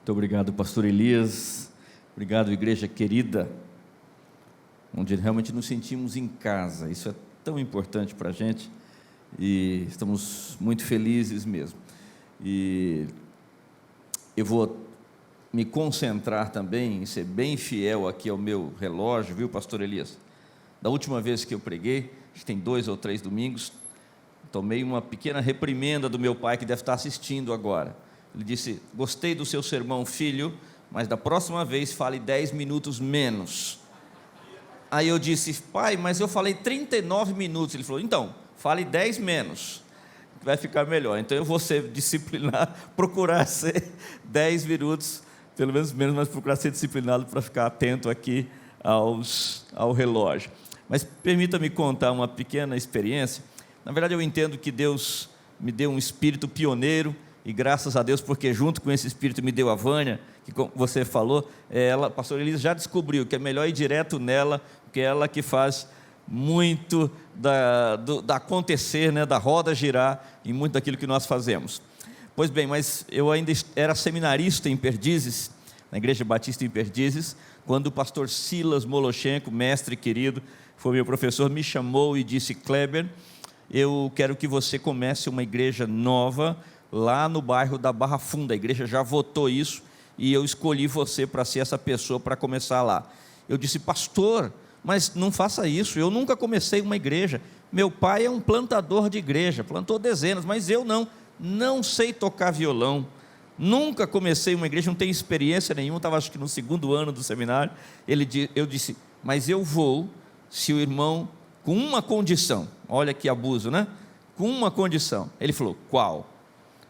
Muito obrigado, pastor Elias. Obrigado, igreja querida, onde realmente nos sentimos em casa. Isso é tão importante para a gente e estamos muito felizes mesmo. E eu vou me concentrar também em ser bem fiel aqui ao meu relógio, viu, pastor Elias? Da última vez que eu preguei, acho que tem 2 ou 3 domingos, tomei uma pequena reprimenda do meu pai, que deve estar assistindo agora. Ele disse: gostei do seu sermão, filho, mas da próxima vez fale 10 minutos menos. Aí eu disse: pai, mas eu falei 39 minutos. Ele falou: então, fale 10 menos, vai ficar melhor. Então eu vou ser disciplinado, procurar ser 10 minutos, pelo menos menos, mas procurar ser disciplinado para ficar atento aqui ao relógio. Mas permita-me contar uma pequena experiência. Na verdade, eu entendo que Deus me deu um espírito pioneiro, e graças a Deus, porque junto com esse espírito me deu a Vânia, que como você falou, ela, pastor Elisa, já descobriu que é melhor ir direto nela, porque é ela que faz muito da acontecer, né, da roda girar, em muito daquilo que nós fazemos. Pois bem, mas eu ainda era seminarista em Perdizes, na Igreja Batista em Perdizes, quando o pastor Silas Molochenko, mestre querido, foi meu professor, me chamou e disse: Kleber, eu quero que você comece uma igreja nova, lá no bairro da Barra Funda. A igreja já votou isso, e eu escolhi você para ser essa pessoa para começar lá. Eu disse: pastor, mas não faça isso, eu nunca comecei uma igreja, meu pai é um plantador de igreja, plantou dezenas, mas eu não sei tocar violão, nunca comecei uma igreja, não tenho experiência nenhuma, estava acho que no 2º ano do seminário. Eu disse: mas eu vou, se o irmão, com uma condição, olha que abuso, né? Com uma condição. Ele falou: qual?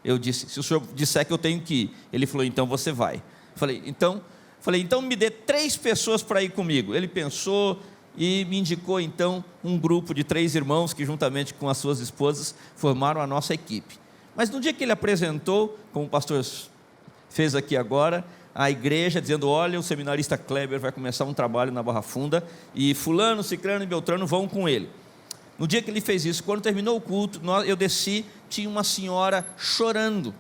Eu disse: se o senhor disser que eu tenho que ir. Ele falou: então você vai. Falei, então me dê 3 pessoas para ir comigo. Ele pensou e me indicou então um grupo de 3 irmãos que juntamente com as suas esposas formaram a nossa equipe. Mas no dia que ele apresentou, como o pastor fez aqui agora, a igreja, dizendo: olha, o seminarista Kleber vai começar um trabalho na Barra Funda, e fulano, ciclano e beltrano vão com ele. No dia que ele fez isso, quando terminou o culto, eu desci, tinha uma senhora chorando,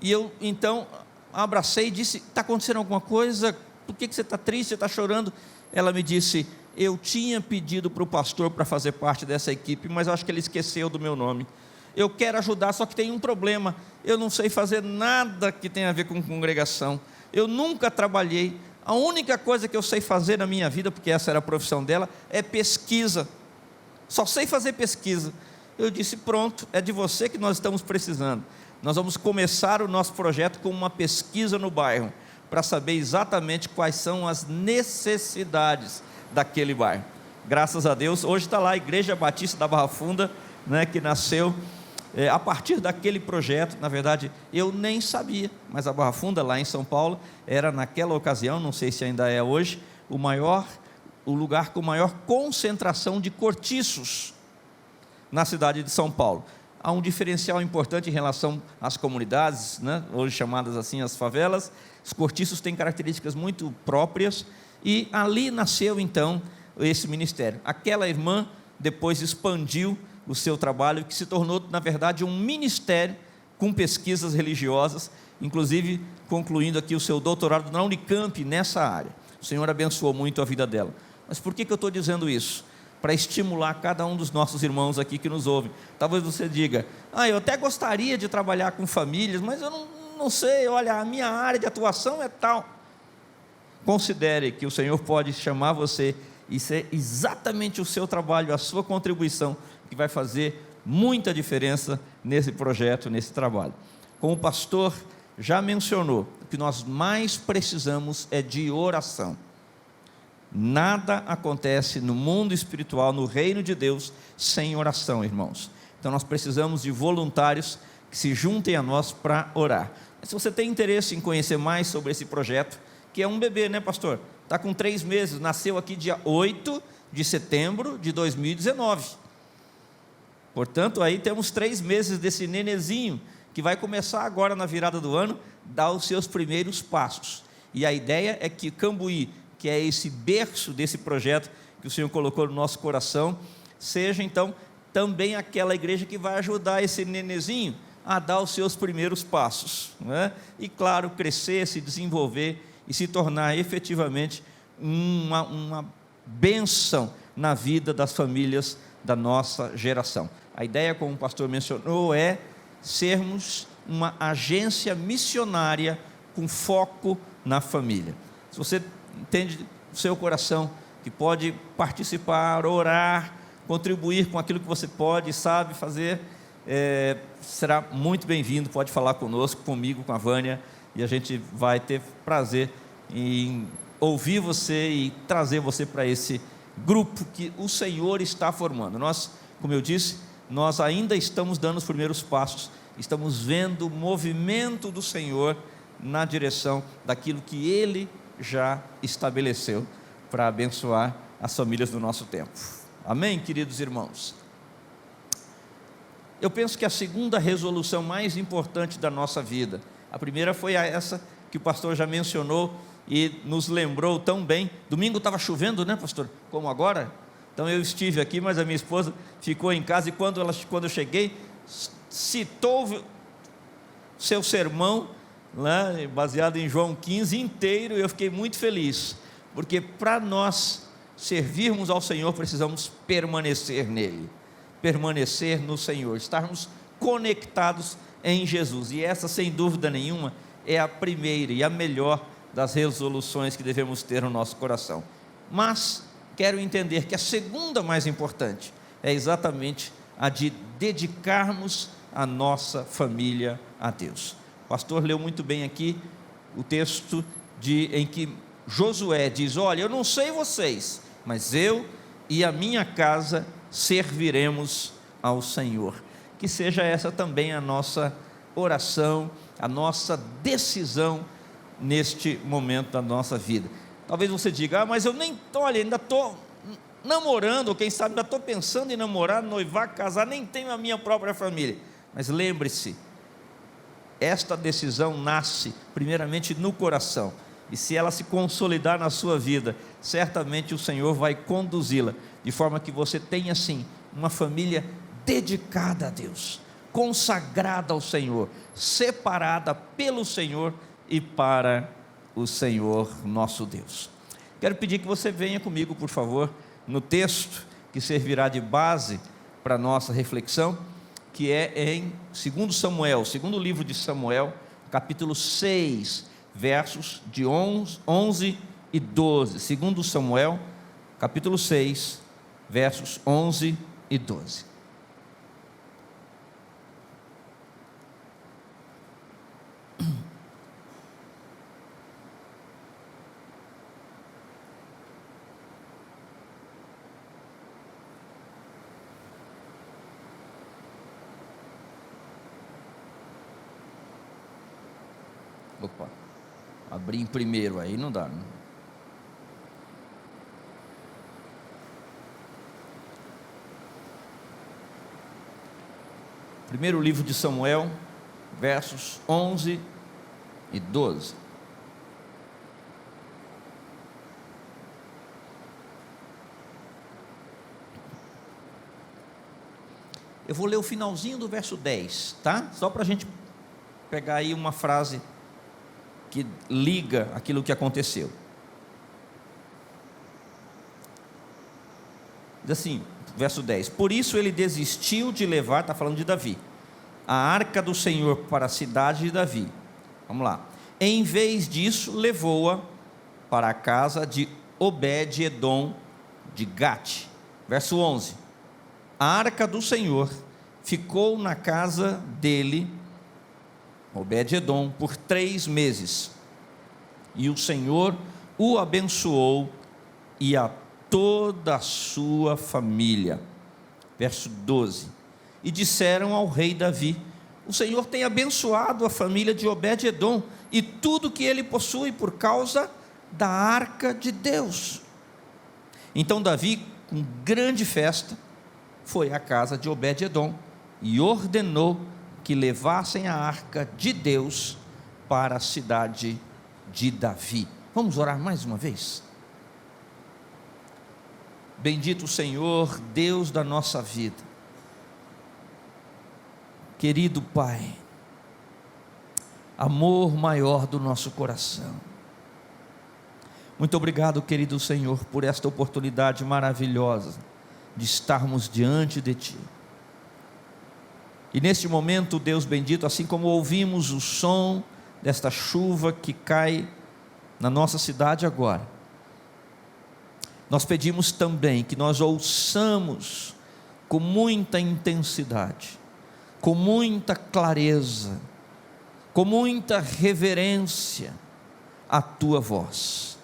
e eu então abracei e disse: está acontecendo alguma coisa? Por que você está triste, você está chorando? Ela me disse: eu tinha pedido para o pastor para fazer parte dessa equipe, mas acho que ele esqueceu do meu nome. Eu quero ajudar, só que tem um problema, eu não sei fazer nada que tenha a ver com congregação, eu nunca trabalhei, a única coisa que eu sei fazer na minha vida, porque essa era a profissão dela, é pesquisa, só sei fazer pesquisa. Eu disse: pronto, é de você que nós estamos precisando. Nós vamos começar o nosso projeto com uma pesquisa no bairro, para saber exatamente quais são as necessidades daquele bairro. Graças a Deus, hoje está lá a Igreja Batista da Barra Funda, né, que nasceu a partir daquele projeto. Na verdade, eu nem sabia, mas a Barra Funda, lá em São Paulo, era naquela ocasião, não sei se ainda é hoje, o lugar com maior concentração de cortiços na cidade de São Paulo. Há um diferencial importante em relação às comunidades, né, hoje chamadas assim as favelas. Os cortiços têm características muito próprias, e ali nasceu então esse ministério. Aquela irmã depois expandiu o seu trabalho, que se tornou na verdade um ministério com pesquisas religiosas, inclusive concluindo aqui o seu doutorado na Unicamp nessa área. O Senhor abençoou muito a vida dela. Mas por que eu estou dizendo isso? Para estimular cada um dos nossos irmãos aqui que nos ouvem. Talvez você diga: eu até gostaria de trabalhar com famílias, mas eu não sei, olha, a minha área de atuação é tal. Considere que o Senhor pode chamar você, e ser exatamente o seu trabalho, a sua contribuição, que vai fazer muita diferença nesse projeto, nesse trabalho. Como o pastor já mencionou, o que nós mais precisamos é de oração. Nada acontece no mundo espiritual, no reino de Deus, sem oração, irmãos. Então nós precisamos de voluntários que se juntem a nós para orar. Mas se você tem interesse em conhecer mais sobre esse projeto, que é um bebê, né, pastor? Está com 3 meses, nasceu aqui dia 8 de setembro de 2019. Portanto, aí temos 3 meses desse nenezinho, que vai começar agora na virada do ano, dar os seus primeiros passos. E a ideia é que Cambuí, que é esse berço desse projeto que o Senhor colocou no nosso coração, seja então também aquela igreja que vai ajudar esse nenezinho a dar os seus primeiros passos, né? E claro, crescer, se desenvolver e se tornar efetivamente uma bênção na vida das famílias da nossa geração. A ideia, como o pastor mencionou, é sermos uma agência missionária com foco na família. Se você entende no seu coração que pode participar, orar, contribuir com aquilo que você pode e sabe fazer, será muito bem-vindo. Pode falar conosco, comigo, com a Vânia, e a gente vai ter prazer em ouvir você e trazer você para esse grupo que o Senhor está formando. Nós, como eu disse, nós ainda estamos dando os primeiros passos, estamos vendo o movimento do Senhor na direção daquilo que Ele já estabeleceu para abençoar as famílias do nosso tempo. Amém, queridos irmãos? Eu penso que a segunda resolução mais importante da nossa vida, a primeira foi essa que o pastor já mencionou e nos lembrou tão bem. Domingo estava chovendo, né, pastor? Como agora? Então eu estive aqui, mas a minha esposa ficou em casa, e quando eu cheguei, citou seu sermão, né, baseado em João 15 inteiro, e eu fiquei muito feliz, porque para nós servirmos ao Senhor, precisamos permanecer nele, permanecer no Senhor, estarmos conectados em Jesus, e essa, sem dúvida nenhuma, é a primeira e a melhor das resoluções que devemos ter no nosso coração. Mas quero entender que a segunda mais importante é exatamente a de dedicarmos a nossa família a Deus. O pastor leu muito bem aqui o texto em que Josué diz: olha, eu não sei vocês, mas eu e a minha casa serviremos ao Senhor. Que seja essa também a nossa oração, a nossa decisão neste momento da nossa vida. Talvez você diga: mas eu ainda estou namorando, ou quem sabe ainda estou pensando em namorar, noivar, casar, nem tenho a minha própria família. Mas lembre-se, esta decisão nasce primeiramente no coração, e se ela se consolidar na sua vida, certamente o Senhor vai conduzi-la, de forma que você tenha sim uma família dedicada a Deus, consagrada ao Senhor, separada pelo Senhor e para o Senhor nosso Deus. Quero pedir que você venha comigo, por favor, no texto que servirá de base para a nossa reflexão, que é em 2 Samuel, segundo livro de Samuel, capítulo 6, versos de 11 e 12. 2 Samuel, capítulo 6, versos 11 e 12. Opa, abri em primeiro, aí não dá, né? Primeiro livro de Samuel, versos 11 e 12. Eu vou ler o finalzinho do verso 10, tá? Só para a gente pegar aí uma frase que liga aquilo que aconteceu. Diz assim, verso 10: por isso ele desistiu de levar, está falando de Davi, a arca do Senhor para a cidade de Davi. Vamos lá. Em vez disso, levou-a para a casa de Obed-edom de Gate. Verso 11: a arca do Senhor ficou na casa dele, Obed-edom, por 3 meses, e o Senhor o abençoou e a toda a sua família. Verso 12: e disseram ao rei Davi: o Senhor tem abençoado a família de Obed-edom e tudo que ele possui por causa da arca de Deus. Então Davi, com grande festa, foi à casa de Obed-edom e ordenou que levassem a arca de Deus para a cidade de Davi. Vamos orar mais uma vez? Bendito o Senhor, Deus da nossa vida, Querido Pai, amor maior do nosso coração, muito obrigado, querido Senhor, por esta oportunidade maravilhosa de estarmos diante de Ti. E neste momento, Deus bendito, assim como ouvimos o som desta chuva que cai na nossa cidade agora, nós pedimos também que nós ouçamos com muita intensidade, com muita clareza, com muita reverência a Tua voz.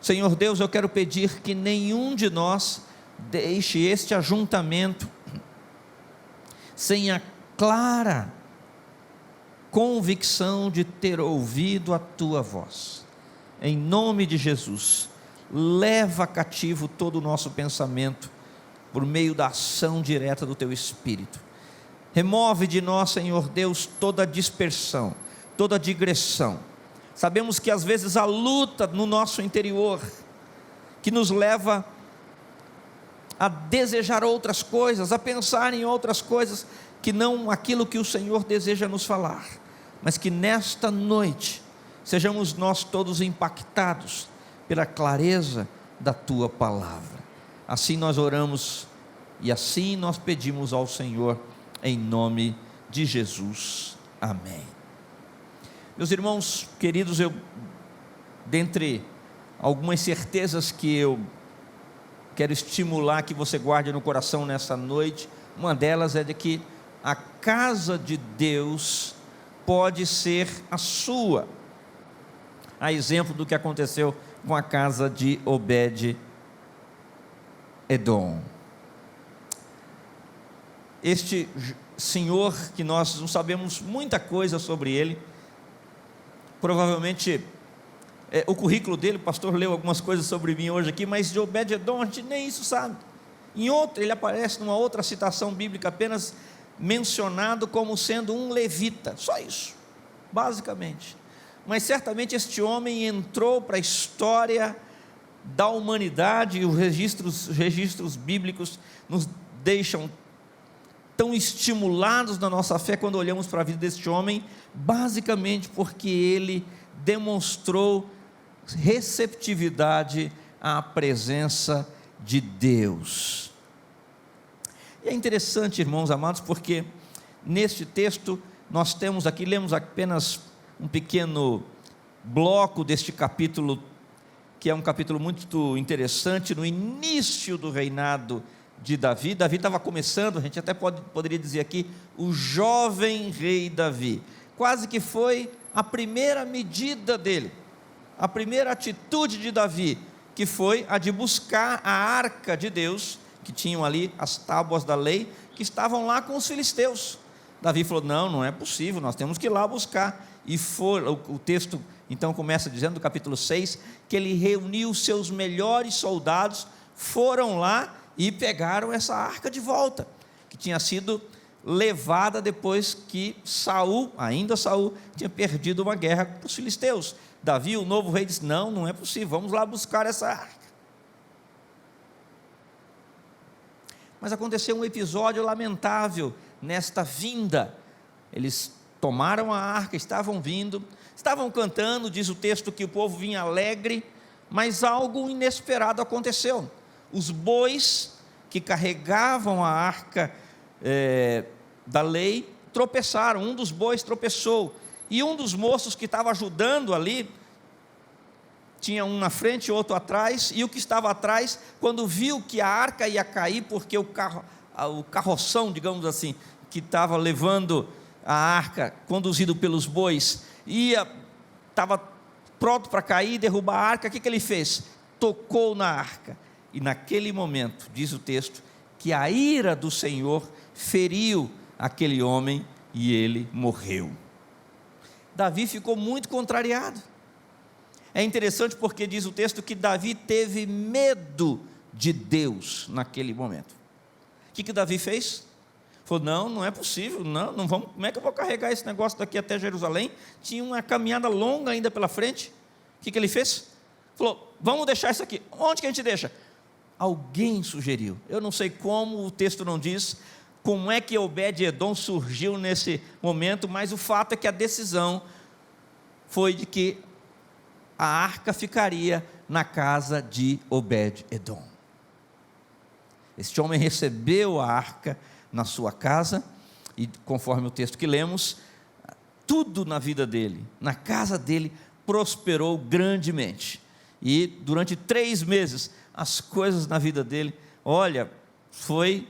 Senhor Deus, eu quero pedir que nenhum de nós deixe este ajuntamento sem a clara convicção de ter ouvido a Tua voz. Em nome de Jesus, leva cativo todo o nosso pensamento por meio da ação direta do Teu Espírito. Remove de nós, Senhor Deus, toda dispersão, toda digressão. Sabemos que às vezes a luta no nosso interior, que nos leva a desejar outras coisas, a pensar em outras coisas, que não aquilo que o Senhor deseja nos falar, mas que nesta noite, sejamos nós todos impactados pela clareza da Tua palavra. Assim nós oramos, e assim nós pedimos ao Senhor, em nome de Jesus, amém. Meus irmãos queridos, dentre algumas certezas que eu quero estimular que você guarde no coração nessa noite, uma delas é de que a casa de Deus pode ser a sua, a exemplo do que aconteceu com a casa de Obed-Edom. Este senhor, que nós não sabemos muita coisa sobre ele, provavelmente o currículo dele, o pastor leu algumas coisas sobre mim hoje aqui, mas de Obed-Edom a gente nem isso sabe. Em outra, ele aparece numa outra citação bíblica, apenas mencionado como sendo um levita, só isso, basicamente. Mas certamente este homem entrou para a história da humanidade, e os registros bíblicos nos deixam tão estimulados na nossa fé quando olhamos para a vida deste homem, basicamente porque ele demonstrou receptividade à presença de Deus. E é interessante, irmãos amados, porque neste texto nós temos aqui, lemos apenas um pequeno bloco deste capítulo, que é um capítulo muito interessante, no início do reinado de Davi. Davi estava começando, a gente até poderia dizer aqui, o jovem rei Davi, quase que foi a primeira medida dele, a primeira atitude de Davi, que foi a de buscar a arca de Deus, que tinham ali as tábuas da lei, que estavam lá com os filisteus. Davi falou, não é possível, nós temos que ir lá buscar, e o texto então começa dizendo, no capítulo 6, que ele reuniu os seus melhores soldados, foram lá e pegaram essa arca de volta, que tinha sido levada depois que Saul, tinha perdido uma guerra com os filisteus. Davi, o novo rei, disse, não é possível, vamos lá buscar essa arca. Mas aconteceu um episódio lamentável nesta vinda. Eles tomaram a arca, estavam vindo, estavam cantando, diz o texto que o povo vinha alegre, mas algo inesperado aconteceu. Os bois que carregavam a arca da lei tropeçaram, um dos bois tropeçou, e um dos moços que estava ajudando ali, tinha um na frente e outro atrás, e o que estava atrás, quando viu que a arca ia cair, porque o carroção, digamos assim, que estava levando a arca, conduzido pelos bois, estava pronto para cair e derrubar a arca, o que ele fez? Tocou na arca, e naquele momento, diz o texto, que a ira do Senhor feriu aquele homem, e ele morreu. Davi ficou muito contrariado. É interessante porque diz o texto que Davi teve medo de Deus naquele momento. O que Davi fez? Falou, não é possível, não vamos, como é que eu vou carregar esse negócio daqui até Jerusalém? Tinha uma caminhada longa ainda pela frente. O que ele fez? Falou, vamos deixar isso aqui. Onde que a gente deixa? Alguém sugeriu, eu não sei como, o texto não diz, como é que Obed-Edom surgiu nesse momento, mas o fato é que a decisão foi de que a arca ficaria na casa de Obed-Edom. Este homem recebeu a arca na sua casa, e conforme o texto que lemos, tudo na vida dele, na casa dele, prosperou grandemente. E durante 3 meses, as coisas na vida dele, olha, foi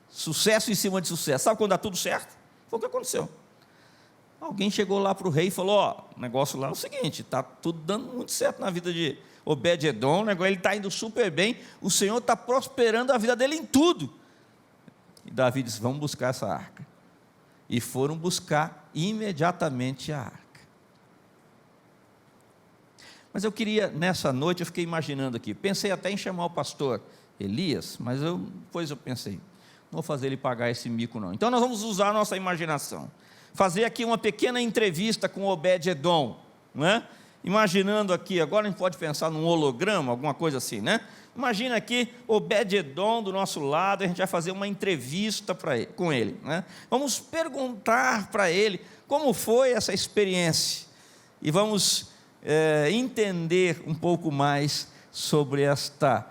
sucesso em cima de sucesso. Sabe quando dá tudo certo? Foi o que aconteceu. Alguém chegou lá para o rei e falou: o negócio lá é o seguinte, está tudo dando muito certo na vida de Obed-Edom, ele está indo super bem, o Senhor está prosperando a vida dele em tudo. E Davi disse: vamos buscar essa arca. E foram buscar imediatamente a arca. Mas eu queria, nessa noite, eu fiquei imaginando aqui, pensei até em chamar o pastor Elias, mas depois eu pensei, não vou fazer ele pagar esse mico não. Então nós vamos usar a nossa imaginação, fazer aqui uma pequena entrevista com Obed-Edom, não é? Imaginando aqui, agora a gente pode pensar num holograma, alguma coisa assim, né? Imagina aqui Obed-Edom do nosso lado, a gente vai fazer uma entrevista com ele, né? Vamos perguntar para ele como foi essa experiência, e vamos entender um pouco mais sobre esta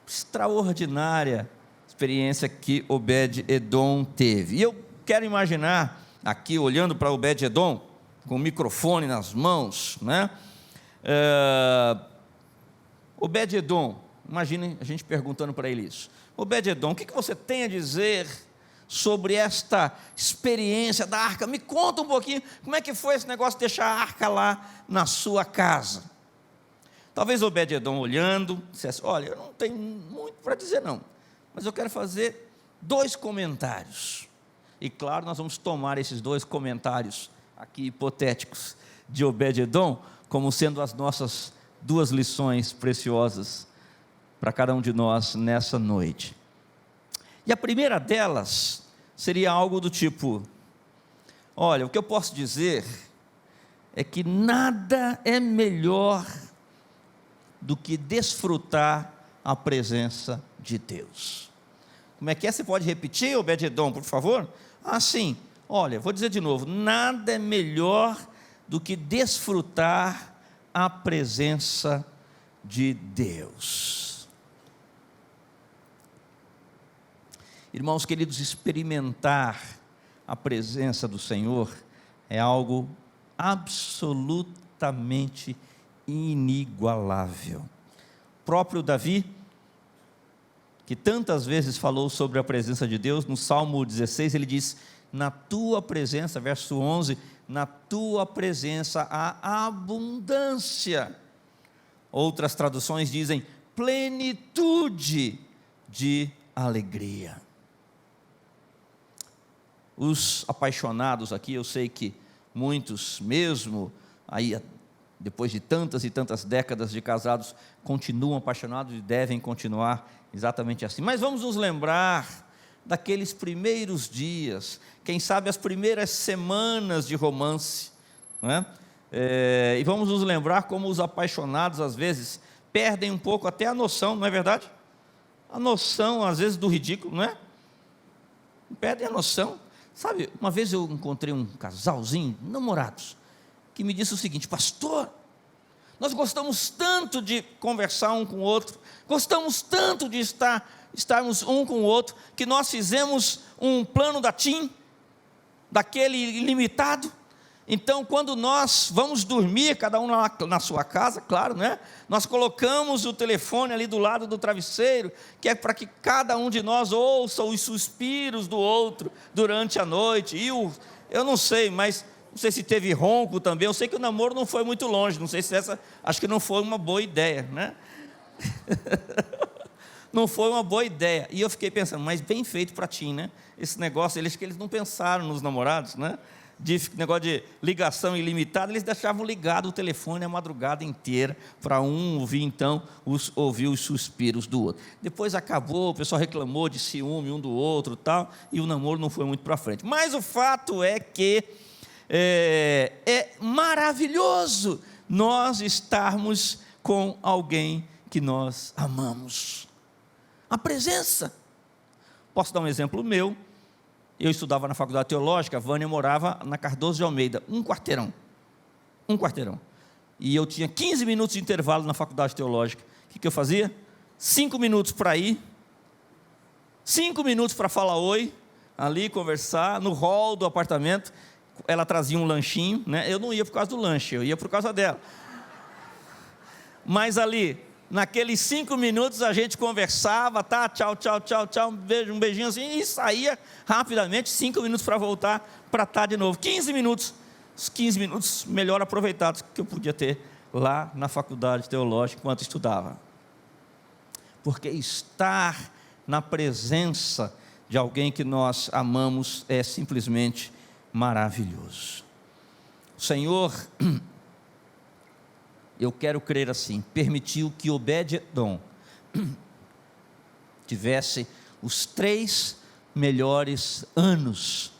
extraordinária experiência que Obed-Edom teve. E eu quero imaginar aqui, olhando para Obed-Edom, com o microfone nas mãos, né? Obed-Edom, imagine a gente perguntando para ele isso: Obed-Edom, o que você tem a dizer sobre esta experiência da arca? Me conta um pouquinho, como é que foi esse negócio de deixar a arca lá na sua casa? Talvez Obed-Edom olhando, dissesse: olha, eu não tenho muito para dizer não, mas eu quero fazer 2 comentários. E claro, nós vamos tomar esses 2 comentários aqui hipotéticos de Obed-Edom como sendo as nossas 2 lições preciosas para cada um de nós nessa noite. E a primeira delas seria algo do tipo: olha, o que eu posso dizer é que nada é melhor do que desfrutar a presença de Deus. Como é que é? Você pode repetir, Obed-Edom, por favor? Sim. Olha, vou dizer de novo: nada é melhor do que desfrutar a presença de Deus. Irmãos queridos, experimentar a presença do Senhor é algo absolutamente inigualável. O próprio Davi, que tantas vezes falou sobre a presença de Deus, no Salmo 16, ele diz: na tua presença, verso 11, na tua presença há abundância. Outras traduções dizem plenitude de alegria. Os apaixonados aqui, eu sei que muitos mesmo, aí depois de tantas e tantas décadas de casados, continuam apaixonados e devem continuar exatamente assim. Mas vamos nos lembrar daqueles primeiros dias, quem sabe as primeiras semanas de romance, não é? E vamos nos lembrar como os apaixonados às vezes perdem um pouco até a noção, não é verdade? A noção às vezes do ridículo, não é? Perdem a noção. Sabe, uma vez eu encontrei um casalzinho, namorados, que me disse o seguinte: pastor, nós gostamos tanto de conversar um com o outro, gostamos tanto de estarmos um com o outro, que nós fizemos um plano da TIM, daquele ilimitado. Então, quando nós vamos dormir, cada um na sua casa, claro, né? Nós colocamos o telefone ali do lado do travesseiro, que é para que cada um de nós ouça os suspiros do outro durante a noite. E eu não sei, mas não sei se teve ronco também. Eu sei que o namoro não foi muito longe. Não sei se acho que não foi uma boa ideia, né? Não foi uma boa ideia. E eu fiquei pensando, mas bem feito para ti, né? Esse negócio, que eles não pensaram nos namorados, né? Negócio de ligação ilimitada, eles deixavam ligado o telefone a madrugada inteira, para um ouvir então, ouvir os suspiros do outro. Depois acabou, o pessoal reclamou de ciúme um do outro tal, e o namoro não foi muito para frente. Mas o fato é que é maravilhoso nós estarmos com alguém que nós amamos. A presença. Posso dar um exemplo meu? Eu estudava na faculdade teológica, a Vânia morava na Cardoso de Almeida, um quarteirão. E eu tinha 15 minutos de intervalo na faculdade teológica. O que eu fazia? 5 minutos para ir, 5 minutos para falar oi, ali conversar, no hall do apartamento. Ela trazia um lanchinho, né? Eu não ia por causa do lanche, eu ia por causa dela. Mas ali, naqueles 5 minutos a gente conversava, tá? Tchau, um beijinho assim, e saía rapidamente, 5 minutos para voltar para estar de novo. 15 minutos, os 15 minutos melhor aproveitados que eu podia ter lá na faculdade teológica enquanto estudava. Porque estar na presença de alguém que nós amamos é simplesmente maravilhoso. O Senhor, eu quero crer assim, permitiu que Obed-Edom tivesse os 3 melhores anos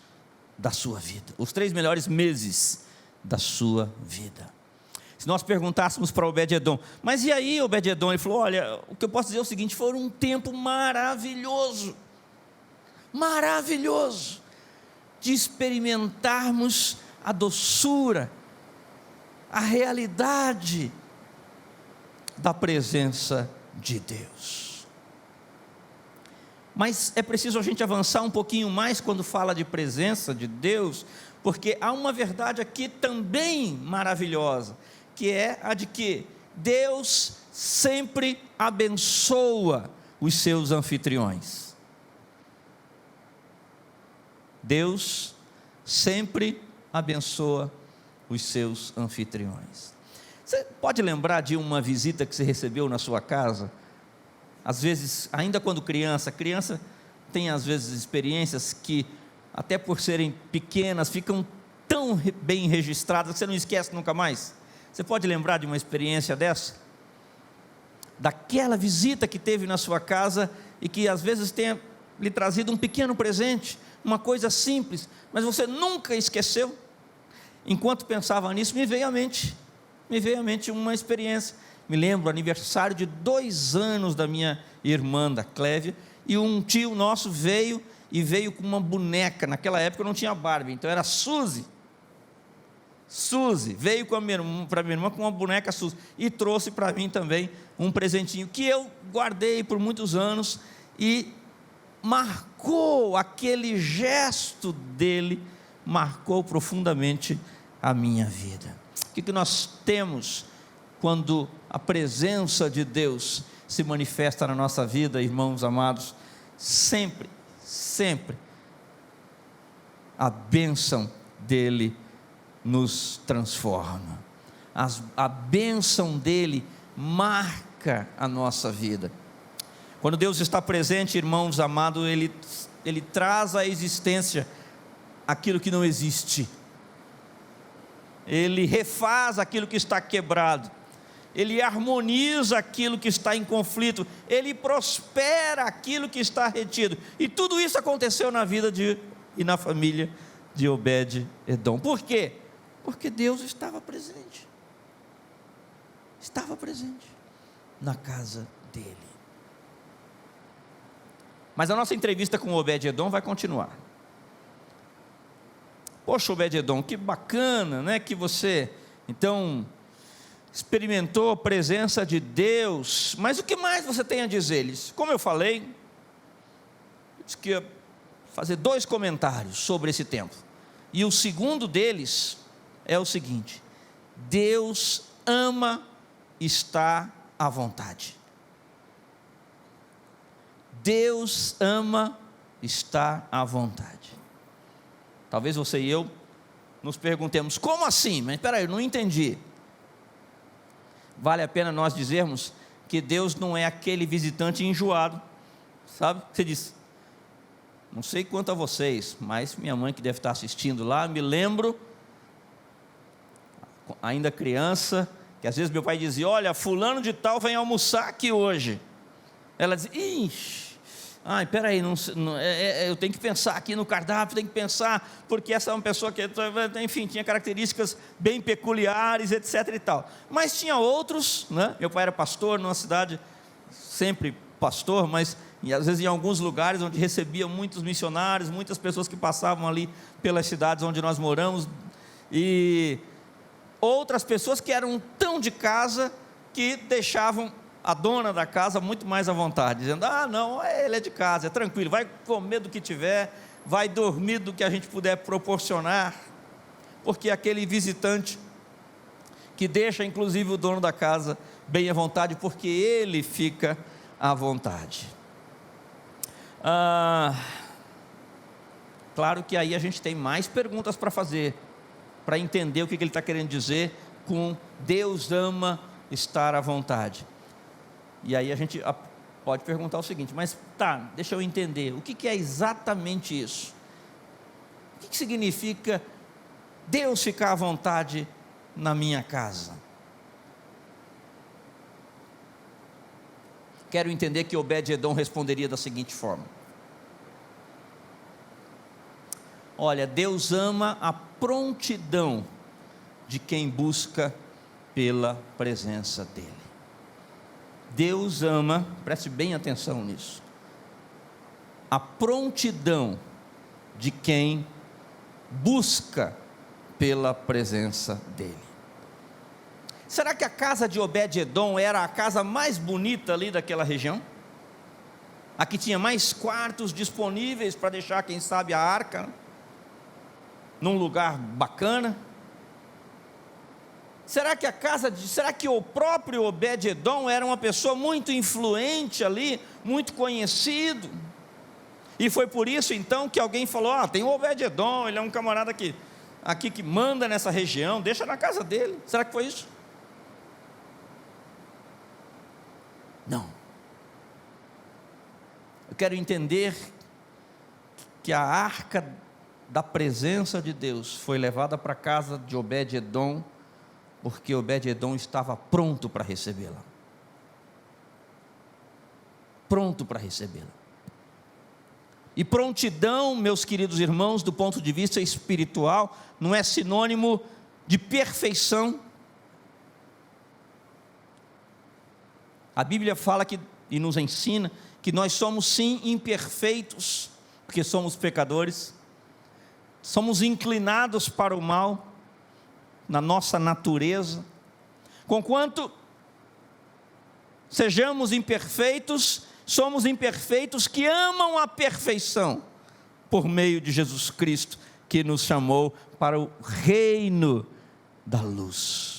da sua vida, os 3 melhores meses da sua vida. Se nós perguntássemos para Obed-Edom, mas e aí, Obed-Edom? Ele falou, olha, o que eu posso dizer é o seguinte, foi um tempo maravilhoso, de experimentarmos a doçura, a realidade da presença de Deus. Mas é preciso a gente avançar um pouquinho mais quando fala de presença de Deus, porque há uma verdade aqui também maravilhosa, que é a de que Deus sempre abençoa os seus anfitriões. Deus sempre abençoa os seus anfitriões. Você pode lembrar de uma visita que você recebeu na sua casa? Às vezes, ainda quando criança tem às vezes experiências que, até por serem pequenas, ficam tão bem registradas que você não esquece nunca mais. Você pode lembrar de uma experiência dessa? Daquela visita que teve na sua casa e que às vezes tenha lhe trazido um pequeno presente, uma coisa simples, mas você nunca esqueceu? Enquanto pensava nisso, me veio à mente uma experiência. Me lembro do aniversário de 2 anos da minha irmã, da Clévia, e um tio nosso veio com uma boneca. Naquela época não tinha Barbie, então era Suzy veio para minha irmã com uma boneca Suzy, e trouxe para mim também um presentinho, que eu guardei por muitos anos, e marcou, aquele gesto dele, marcou profundamente a minha vida. O que nós temos quando a presença de Deus se manifesta na nossa vida, irmãos amados? Sempre a bênção dele nos transforma, a bênção dele marca a nossa vida. Quando Deus está presente, irmãos amados, ele traz à existência aquilo que não existe, ele refaz aquilo que está quebrado, ele harmoniza aquilo que está em conflito, ele prospera aquilo que está retido, e tudo isso aconteceu na vida e na família de Obed-Edom. Por quê? Porque Deus estava presente na casa dele. Mas a nossa entrevista com Obed-Edom vai continuar. Poxa, Obed-Edom, que bacana, né, que você, então, experimentou a presença de Deus, mas o que mais você tem a dizer-lhes? Como eu falei, eu disse que ia fazer 2 comentários sobre esse tempo, e o segundo deles é o seguinte: Deus ama estar à vontade. Deus ama estar à vontade. Talvez você e eu nos perguntemos, como assim? Mas espera aí, eu não entendi. Vale a pena nós dizermos que Deus não é aquele visitante enjoado, sabe? Você diz, não sei quanto a vocês, mas minha mãe que deve estar assistindo lá, me lembro, ainda criança, que às vezes meu pai dizia, olha, fulano de tal vem almoçar aqui hoje. Ela dizia, ixi, espera aí, eu tenho que pensar aqui no cardápio, tenho que pensar, porque essa é uma pessoa que, enfim, tinha características bem peculiares, etc e tal. Mas tinha outros, né? Meu pai era pastor numa cidade, sempre pastor, mas e às vezes em alguns lugares onde recebia muitos missionários, muitas pessoas que passavam ali pelas cidades onde nós moramos, e outras pessoas que eram tão de casa que deixavam a dona da casa muito mais à vontade, dizendo: não, ele é de casa, é tranquilo, vai comer do que tiver, vai dormir do que a gente puder proporcionar, porque aquele visitante que deixa inclusive o dono da casa bem à vontade, porque ele fica à vontade. Claro que aí a gente tem mais perguntas para fazer, para entender o que ele está querendo dizer com Deus ama estar à vontade. E aí a gente pode perguntar o seguinte: mas deixa eu entender, o que é exatamente isso? O que significa Deus ficar à vontade na minha casa? Quero entender que Obed-Edom responderia da seguinte forma: olha, Deus ama a prontidão de quem busca pela presença dEle. Deus ama, preste bem atenção nisso, a prontidão de quem busca pela presença dEle. Será que a casa de Obed-Edom era a casa mais bonita ali daquela região? A que tinha mais quartos disponíveis para deixar, quem sabe, a arca num lugar bacana? Será que o próprio Obed-Edom era uma pessoa muito influente ali, muito conhecido? E foi por isso então que alguém falou: tem o Obed-Edom, ele é um camarada aqui que manda nessa região, deixa na casa dele. Será que foi isso? Não. Eu quero entender que a arca da presença de Deus foi levada para a casa de Obed-Edom, porque Obed-Edom estava pronto para recebê-la. Pronto para recebê-la. E prontidão, meus queridos irmãos, do ponto de vista espiritual, não é sinônimo de perfeição. A Bíblia fala e nos ensina que nós somos sim imperfeitos, porque somos pecadores, somos inclinados para o mal, na nossa natureza. Conquanto sejamos imperfeitos, somos imperfeitos que amam a perfeição, por meio de Jesus Cristo, que nos chamou para o reino da luz.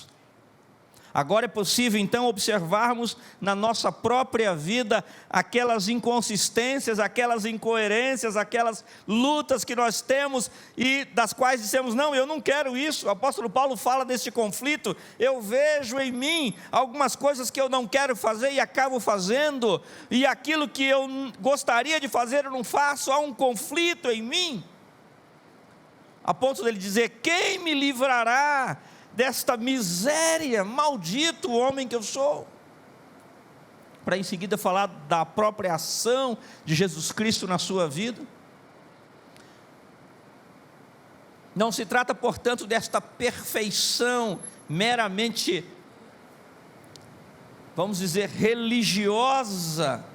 Agora é possível então observarmos na nossa própria vida aquelas inconsistências, aquelas incoerências, aquelas lutas que nós temos e das quais dissemos: não, eu não quero isso. O apóstolo Paulo fala desse conflito: eu vejo em mim algumas coisas que eu não quero fazer e acabo fazendo, e aquilo que eu gostaria de fazer eu não faço. Há um conflito em mim, a ponto dele dizer: quem me livrará desta miséria? Maldito o homem que eu sou. Para em seguida falar da própria ação de Jesus Cristo na sua vida. Não se trata, portanto, desta perfeição meramente, vamos dizer, religiosa,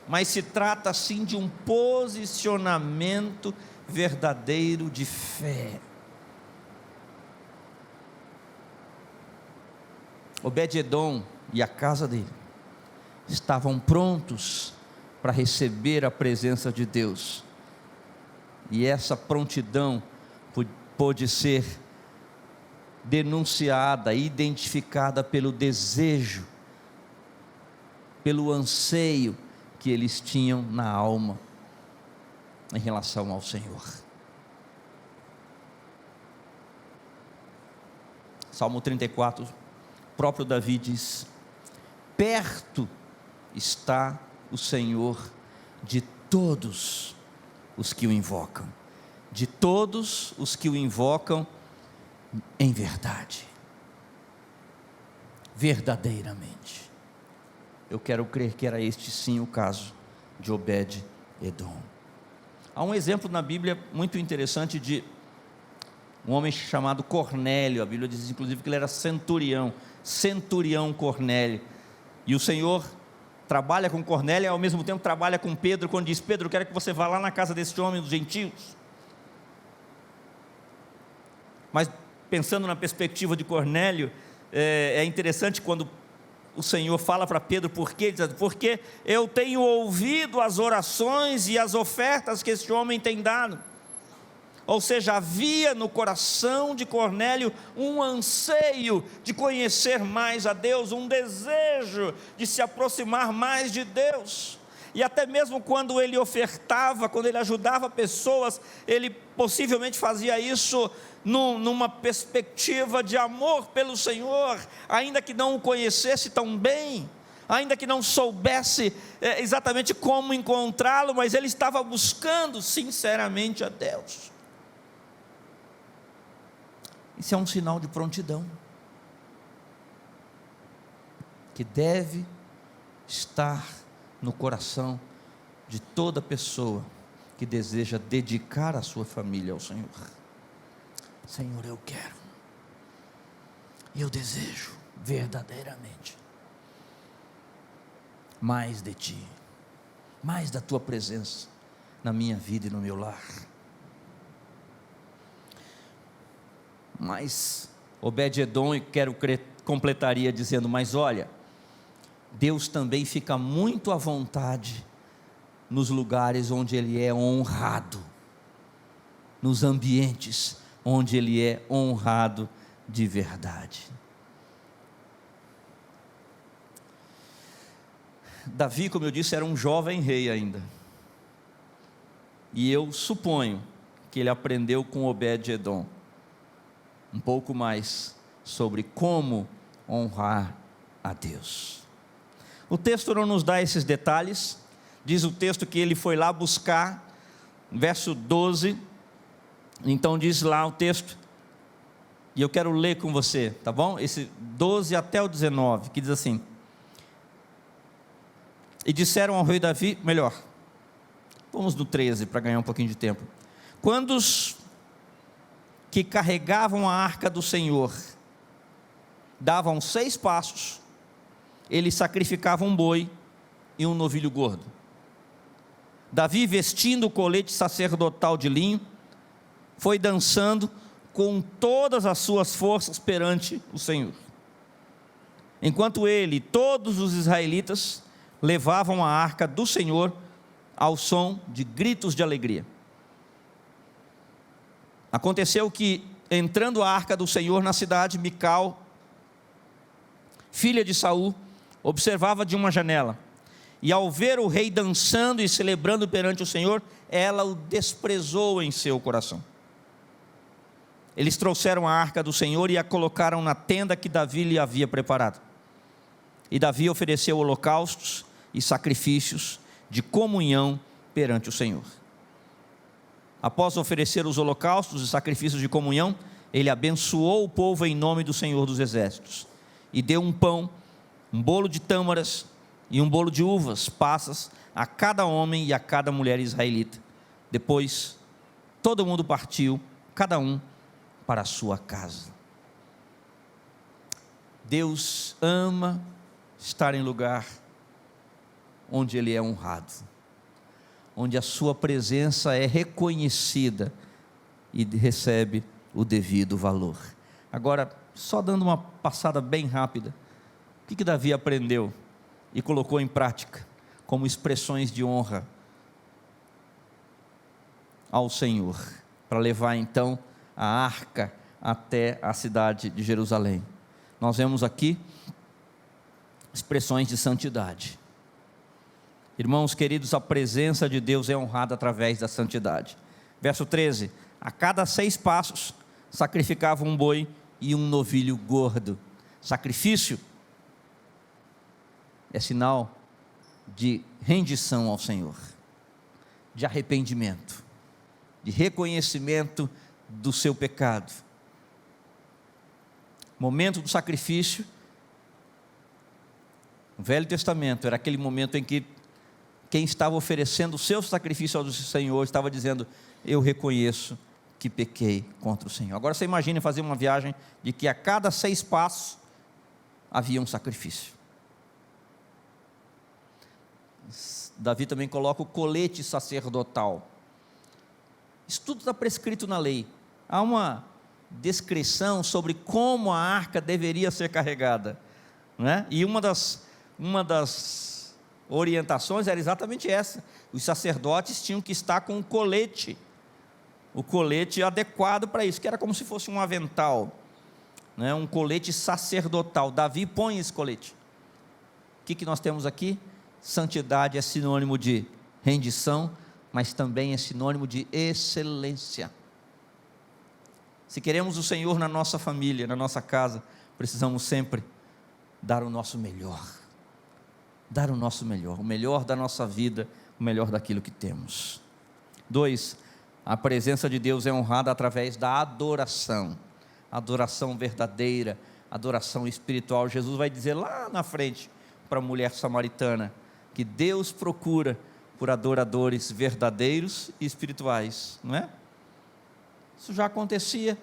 mas se trata sim de um posicionamento verdadeiro de fé. Obed-Edom e a casa dele estavam prontos para receber a presença de Deus, e essa prontidão pôde ser denunciada, identificada pelo desejo, pelo anseio que eles tinham na alma em relação ao Senhor. Salmo 34, próprio Davi diz: perto está o Senhor de todos os que o invocam, de todos os que o invocam em verdade, verdadeiramente. Eu quero crer que era este sim o caso de Obed-Edom. Há um exemplo na Bíblia muito interessante de um homem chamado Cornélio. A Bíblia diz inclusive que ele era centurião Cornélio, e o Senhor trabalha com Cornélio e ao mesmo tempo trabalha com Pedro, quando diz: Pedro, quero que você vá lá na casa desse homem dos gentios. Mas pensando na perspectiva de Cornélio, é interessante quando o Senhor fala para Pedro, por quê? Ele diz: porque eu tenho ouvido as orações e as ofertas que esse homem tem dado. Ou seja, havia no coração de Cornélio um anseio de conhecer mais a Deus, um desejo de se aproximar mais de Deus. E até mesmo quando ele ofertava, quando ele ajudava pessoas, ele possivelmente fazia isso numa perspectiva de amor pelo Senhor, ainda que não o conhecesse tão bem, ainda que não soubesse exatamente como encontrá-lo, mas ele estava buscando sinceramente a Deus. Isso é um sinal de prontidão, que deve estar no coração de toda pessoa que deseja dedicar a sua família ao Senhor. Senhor, eu quero, eu desejo verdadeiramente mais de Ti, mais da Tua presença na minha vida e no meu lar. Mas Obed-Edom, e quero crer, completaria dizendo: mas olha, Deus também fica muito à vontade nos lugares onde Ele é honrado, nos ambientes onde Ele é honrado de verdade. Davi, como eu disse, era um jovem rei ainda, e eu suponho que ele aprendeu com Obed-Edom um pouco mais sobre como honrar a Deus. O texto não nos dá esses detalhes. Diz o texto que ele foi lá buscar, verso 12, então diz lá o texto, e eu quero ler com você, tá bom? Esse 12 até o 19, que diz assim: e disseram ao rei Davi, melhor, vamos no 13 para ganhar um pouquinho de tempo. Quando os que carregavam a arca do Senhor davam 6 passos, eles sacrificavam um boi e um novilho gordo. Davi, vestindo o colete sacerdotal de linho, foi dançando com todas as suas forças perante o Senhor, enquanto ele e todos os israelitas levavam a arca do Senhor ao som de gritos de alegria. Aconteceu que, entrando a arca do Senhor na cidade, Mical, filha de Saul, observava de uma janela, e ao ver o rei dançando e celebrando perante o Senhor, ela o desprezou em seu coração. Eles trouxeram a arca do Senhor e a colocaram na tenda que Davi lhe havia preparado. E Davi ofereceu holocaustos e sacrifícios de comunhão perante o Senhor. Após oferecer os holocaustos e sacrifícios de comunhão, ele abençoou o povo em nome do Senhor dos Exércitos, e deu um pão, um bolo de tâmaras e um bolo de uvas passas a cada homem e a cada mulher israelita. Depois, todo mundo partiu, cada um para a sua casa. Deus ama estar em lugar onde Ele é honrado, onde a sua presença é reconhecida e recebe o devido valor. Agora, só dando uma passada bem rápida, o que Davi aprendeu e colocou em prática como expressões de honra ao Senhor, para levar então a arca até a cidade de Jerusalém? Nós vemos aqui expressões de santidade. Irmãos queridos, a presença de Deus é honrada através da santidade. Verso 13: a cada 6 passos sacrificavam um boi e um novilho gordo. Sacrifício é sinal de rendição ao Senhor, de arrependimento, de reconhecimento do seu pecado. Momento do sacrifício, no Velho Testamento, era aquele momento em que quem estava oferecendo o seu sacrifício ao Senhor estava dizendo: eu reconheço que pequei contra o Senhor. Agora você imagine fazer uma viagem de que a cada 6 passos havia um sacrifício. Davi também coloca o colete sacerdotal. Isso tudo está prescrito na lei. Há uma descrição sobre como a arca deveria ser carregada, né? E uma das orientações era exatamente essa: os sacerdotes tinham que estar com o colete adequado para isso, que era como se fosse um avental, né? Um colete sacerdotal. Davi põe esse colete. O que nós temos aqui? Santidade é sinônimo de rendição, mas também é sinônimo de excelência. Se queremos o Senhor na nossa família, na nossa casa, precisamos sempre dar o nosso melhor. Dar o nosso melhor, o melhor da nossa vida, o melhor daquilo que temos. 2, a presença de Deus é honrada através da adoração. Adoração verdadeira, adoração espiritual. Jesus vai dizer lá na frente para a mulher samaritana que Deus procura por adoradores verdadeiros e espirituais, não é? Isso já acontecia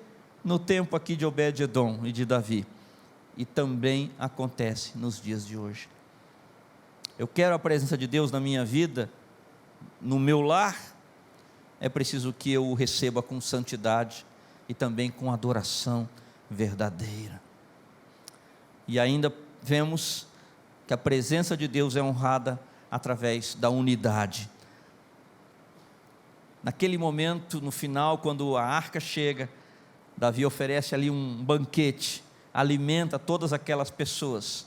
no tempo aqui de Obed-edom e de Davi, e também acontece nos dias de hoje. Eu quero a presença de Deus na minha vida, no meu lar, é preciso que eu o receba com santidade e também com adoração verdadeira. E ainda vemos que a presença de Deus é honrada através da unidade. Naquele momento, no final, quando a arca chega, Davi oferece ali um banquete, alimenta todas aquelas pessoas,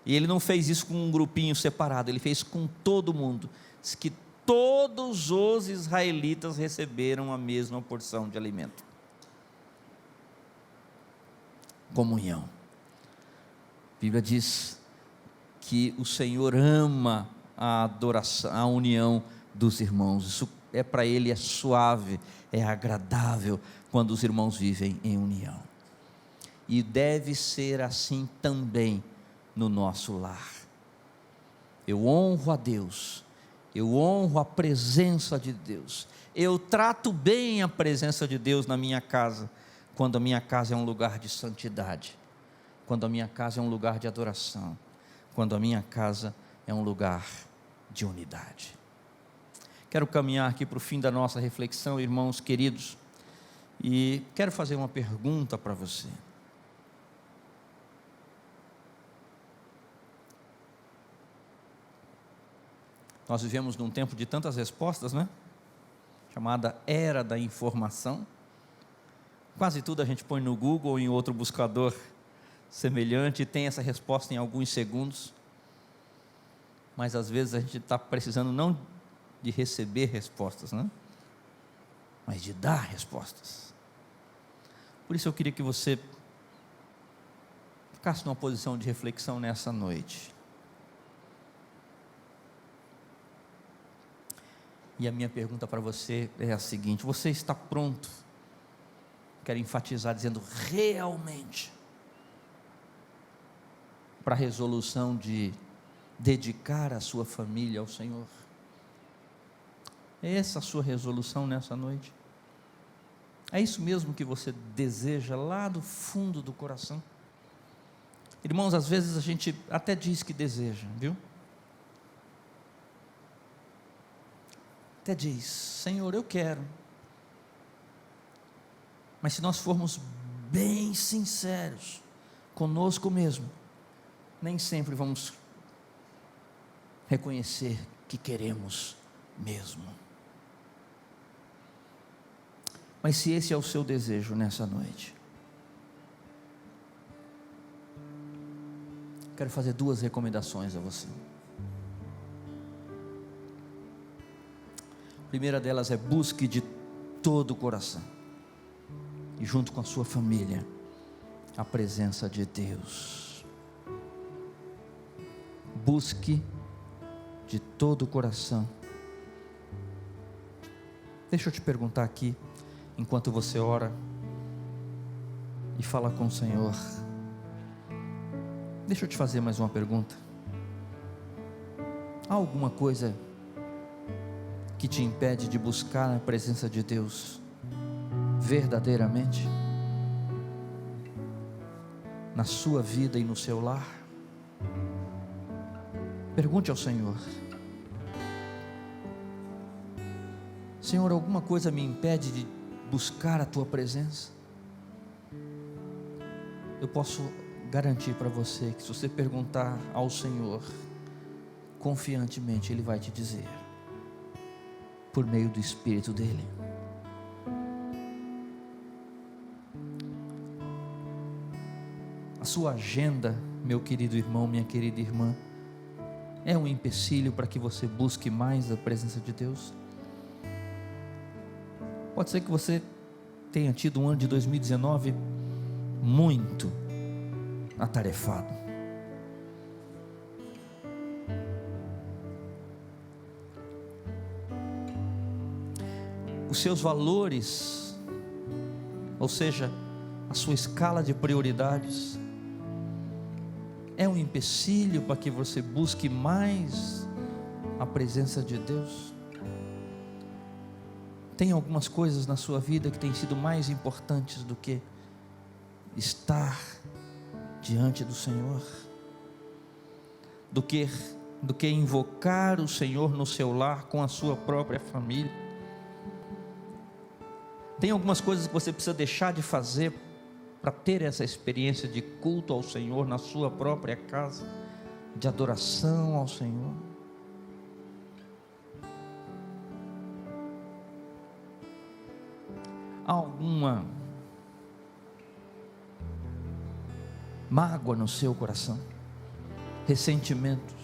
e ele não fez isso com um grupinho separado, ele fez com todo mundo. Diz que todos os israelitas receberam a mesma porção de alimento. Comunhão. A Bíblia diz que o Senhor ama a adoração, a união dos irmãos. Isso para Ele é suave, é agradável quando os irmãos vivem em união. E deve ser assim também no nosso lar. Eu honro a Deus, eu honro a presença de Deus, eu trato bem a presença de Deus na minha casa, quando a minha casa é um lugar de santidade, quando a minha casa é um lugar de adoração, quando a minha casa é um lugar de unidade. Quero caminhar aqui para o fim da nossa reflexão, irmãos queridos, e quero fazer uma pergunta para você. Nós vivemos num tempo de tantas respostas, né? Chamada era da informação. Quase tudo a gente põe no Google ou em outro buscador semelhante e tem essa resposta em alguns segundos. Mas às vezes a gente está precisando não de receber respostas, né? Mas de dar respostas. Por isso eu queria que você ficasse numa posição de reflexão nessa noite. E a minha pergunta para você é a seguinte: você está pronto? Quero enfatizar dizendo realmente para a resolução de dedicar a sua família ao Senhor? É essa a sua resolução nessa noite? É isso mesmo que você deseja lá do fundo do coração? Irmãos, às vezes a gente até diz que deseja, viu? Até diz: Senhor, eu quero. Mas se nós formos bem sinceros conosco mesmo, nem sempre vamos reconhecer que queremos mesmo. Mas se esse é o seu desejo nessa noite, quero fazer 2 recomendações a você. A primeira delas é: busque de todo o coração, e junto com a sua família, a presença de Deus. Busque de todo o coração. Deixa eu te perguntar aqui, enquanto você ora e fala com o Senhor, deixa eu te fazer mais uma pergunta. Há alguma coisa que te impede de buscar a presença de Deus verdadeiramente na sua vida e no seu lar? Pergunte ao Senhor. Senhor, alguma coisa me impede de buscar a tua presença? Eu posso garantir para você que se você perguntar ao Senhor, confiantemente Ele vai te dizer, por meio do Espírito dEle. A sua agenda, meu querido irmão, minha querida irmã, é um empecilho para que você busque mais a presença de Deus? Pode ser que você tenha tido um ano de 2019 muito atarefado. Os seus valores, ou seja, a sua escala de prioridades, é um empecilho para que você busque mais a presença de Deus? Tem algumas coisas na sua vida que têm sido mais importantes do que estar diante do Senhor, do que invocar o Senhor no seu lar com a sua própria família? Tem algumas coisas que você precisa deixar de fazer para ter essa experiência de culto ao Senhor na sua própria casa, de adoração ao Senhor? Há alguma mágoa no seu coração, ressentimentos,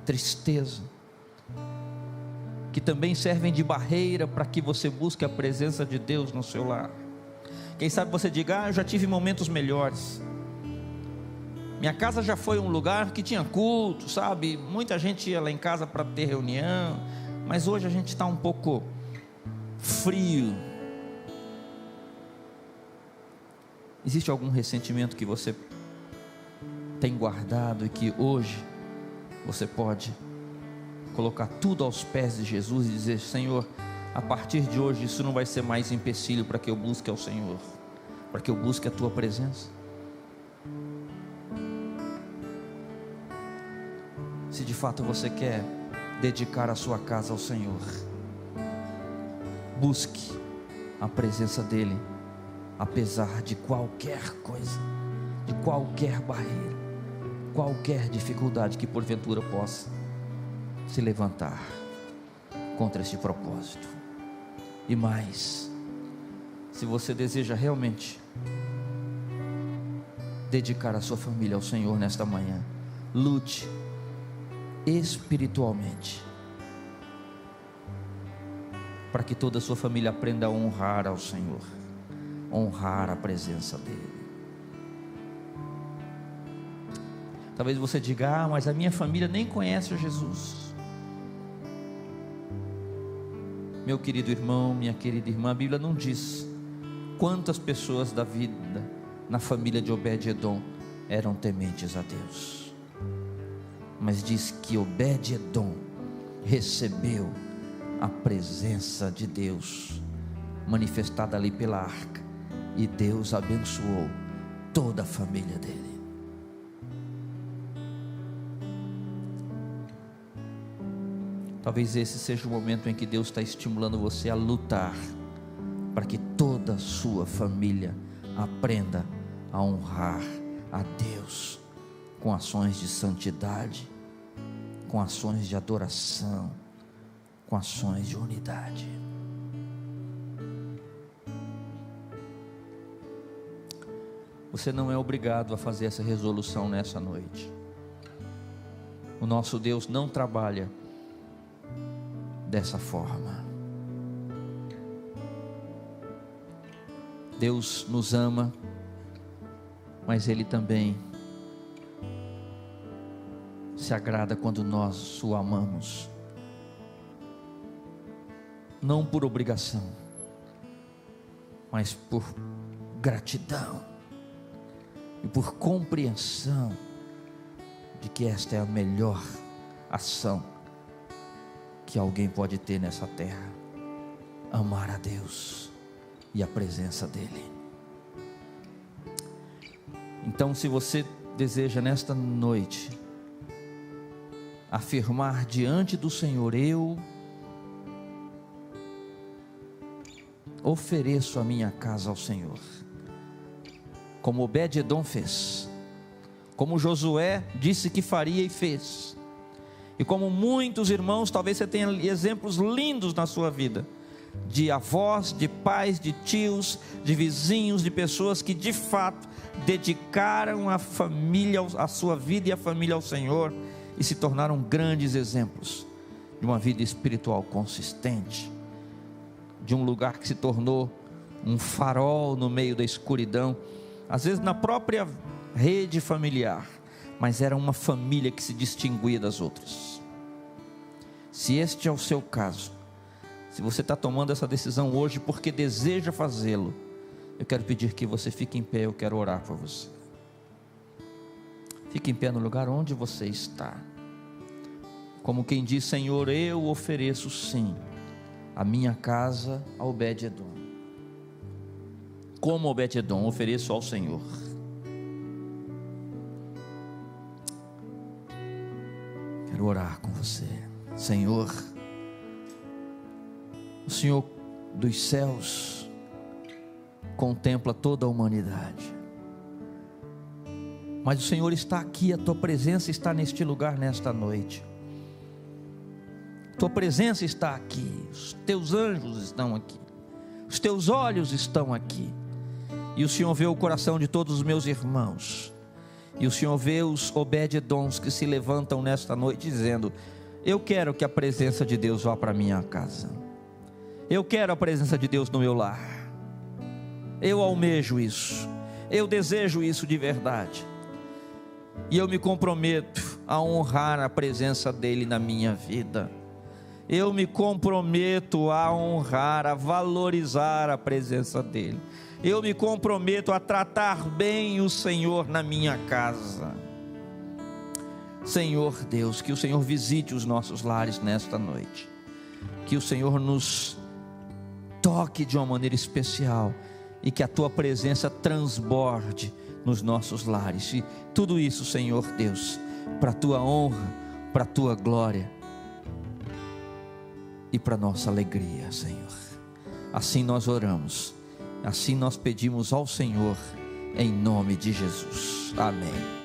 tristeza, que também servem de barreira para que você busque a presença de Deus no seu lar? Quem sabe você diga: eu já tive momentos melhores, minha casa já foi um lugar que tinha culto, sabe, muita gente ia lá em casa para ter reunião, mas hoje a gente está um pouco frio. Existe algum ressentimento que você tem guardado e que hoje você pode colocar tudo aos pés de Jesus e dizer: Senhor, a partir de hoje isso não vai ser mais empecilho para que eu busque ao Senhor, para que eu busque a tua presença? Se de fato você quer dedicar a sua casa ao Senhor, busque a presença dEle, apesar de qualquer coisa, de qualquer barreira, qualquer dificuldade que porventura possa se levantar contra esse propósito. E mais, se você deseja realmente dedicar a sua família ao Senhor nesta manhã, lute espiritualmente para que toda a sua família aprenda a honrar ao Senhor, honrar a presença dEle. Talvez você diga: mas a minha família nem conhece Jesus. Meu querido irmão, minha querida irmã, a Bíblia não diz quantas pessoas da vida na família de Obed-Edom eram tementes a Deus, mas diz que Obed-Edom recebeu a presença de Deus manifestada ali pela arca, e Deus abençoou toda a família dele. Talvez esse seja o momento em que Deus está estimulando você a lutar para que toda a sua família aprenda a honrar a Deus com ações de santidade, com ações de adoração, com ações de unidade. Você não é obrigado a fazer essa resolução nessa noite. O nosso Deus não trabalha dessa forma. Deus nos ama, mas Ele também se agrada quando nós o amamos, não por obrigação, mas por gratidão e por compreensão de que esta é a melhor ação que alguém pode ter nessa terra: amar a Deus e a presença dEle. Então, se você deseja nesta noite afirmar diante do Senhor: eu ofereço a minha casa ao Senhor, como Obed-edom fez, como Josué disse que faria e fez, e como muitos irmãos, talvez você tenha exemplos lindos na sua vida, de avós, de pais, de tios, de vizinhos, de pessoas que de fato dedicaram a família, a sua vida e a família ao Senhor, e se tornaram grandes exemplos de uma vida espiritual consistente, de um lugar que se tornou um farol no meio da escuridão, às vezes na própria rede familiar, mas era uma família que se distinguia das outras. Se este é o seu caso, se você está tomando essa decisão hoje porque deseja fazê-lo, eu quero pedir que você fique em pé, eu quero orar por você. Fique em pé no lugar onde você está, como quem diz: Senhor, eu ofereço sim a minha casa a Obed-edom. Como Obed-edom, ofereço ao Senhor. Quero orar com você. Senhor, o Senhor dos céus contempla toda a humanidade, mas o Senhor está aqui, a tua presença está neste lugar nesta noite. Tua presença está aqui, os teus anjos estão aqui, os teus olhos estão aqui, e o Senhor vê o coração de todos os meus irmãos, e o Senhor vê os Obed-edoms que se levantam nesta noite dizendo: eu quero que a presença de Deus vá para a minha casa, eu quero a presença de Deus no meu lar, eu almejo isso, eu desejo isso de verdade, e eu me comprometo a honrar a presença dEle na minha vida. Eu me comprometo a honrar, a valorizar a presença dEle. Eu me comprometo a tratar bem o Senhor na minha casa. Senhor Deus, que o Senhor visite os nossos lares nesta noite, que o Senhor nos toque de uma maneira especial, e que a tua presença transborde nos nossos lares, e tudo isso, Senhor Deus, para a tua honra, para a tua glória e para a nossa alegria, Senhor. Assim nós oramos, assim nós pedimos ao Senhor, em nome de Jesus, amém.